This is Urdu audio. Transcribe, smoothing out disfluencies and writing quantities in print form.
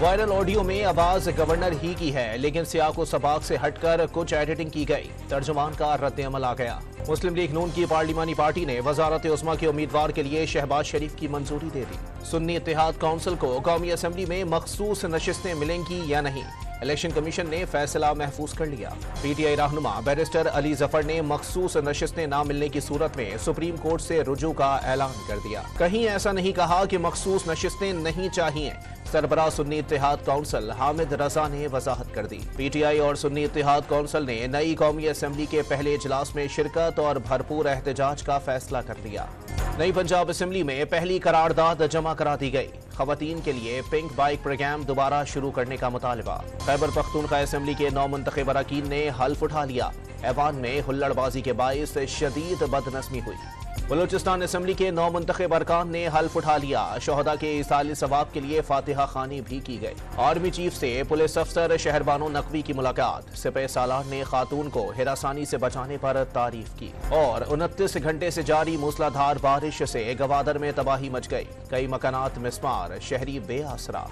وائرل آڈیو میں آواز گورنر ہی کی ہے لیکن سیاق و سباق سے ہٹ کر کچھ ایڈیٹنگ کی گئی، ترجمان کا رد عمل آ گیا۔ مسلم لیگ نون کی پارلیمانی پارٹی نے وزارت عظمیٰ کے امیدوار کے لیے شہباز شریف کی منظوری دے دی۔ سنی اتحاد کونسل کو قومی اسمبلی میں مخصوص نشستیں ملیں گی یا نہیں، الیکشن کمیشن نے فیصلہ محفوظ کر لیا۔ پی ٹی آئی رہنما بیرسٹر علی ظفر نے مخصوص نشستیں نہ ملنے کی صورت میں سپریم کورٹ سے رجوع کا اعلان کر دیا۔ کہیں ایسا نہیں کہا کہ مخصوص نشستیں نہیں چاہیے، سربراہ سنی اتحاد کونسل حامد رضا نے وضاحت کر دی۔ پی ٹی آئی اور سنی اتحاد کونسل نے نئی قومی اسمبلی کے پہلے اجلاس میں شرکت اور بھرپور احتجاج کا فیصلہ کر لیا۔ نئی پنجاب اسمبلی میں پہلی قرارداد جمع کرا دی گئی، خواتین کے لیے پنک بائیک پروگرام دوبارہ شروع کرنے کا مطالبہ۔ خیبر پختونخوا اسمبلی کے نومنتخب اراکین نے حلف اٹھا لیا، ایوان میں ہلڑ بازی کے باعث شدید بدنظمی ہوئی۔ بلوچستان اسمبلی کے نومنتخب ارکان نے حلف اٹھا لیا، شہداء کے ایصال ثواب کے لیے فاتحہ خوانی بھی کی گئی۔ آرمی چیف سے پولیس افسر شہربانو نقوی کی ملاقات، سپہ سالار نے خاتون کو ہراسانی سے بچانے پر تعریف کی۔ اور 29 گھنٹے سے جاری موسلادھار بارش سے گوادر میں تباہی مچ گئی، کئی مکانات مسمار، شہری بے آسرا۔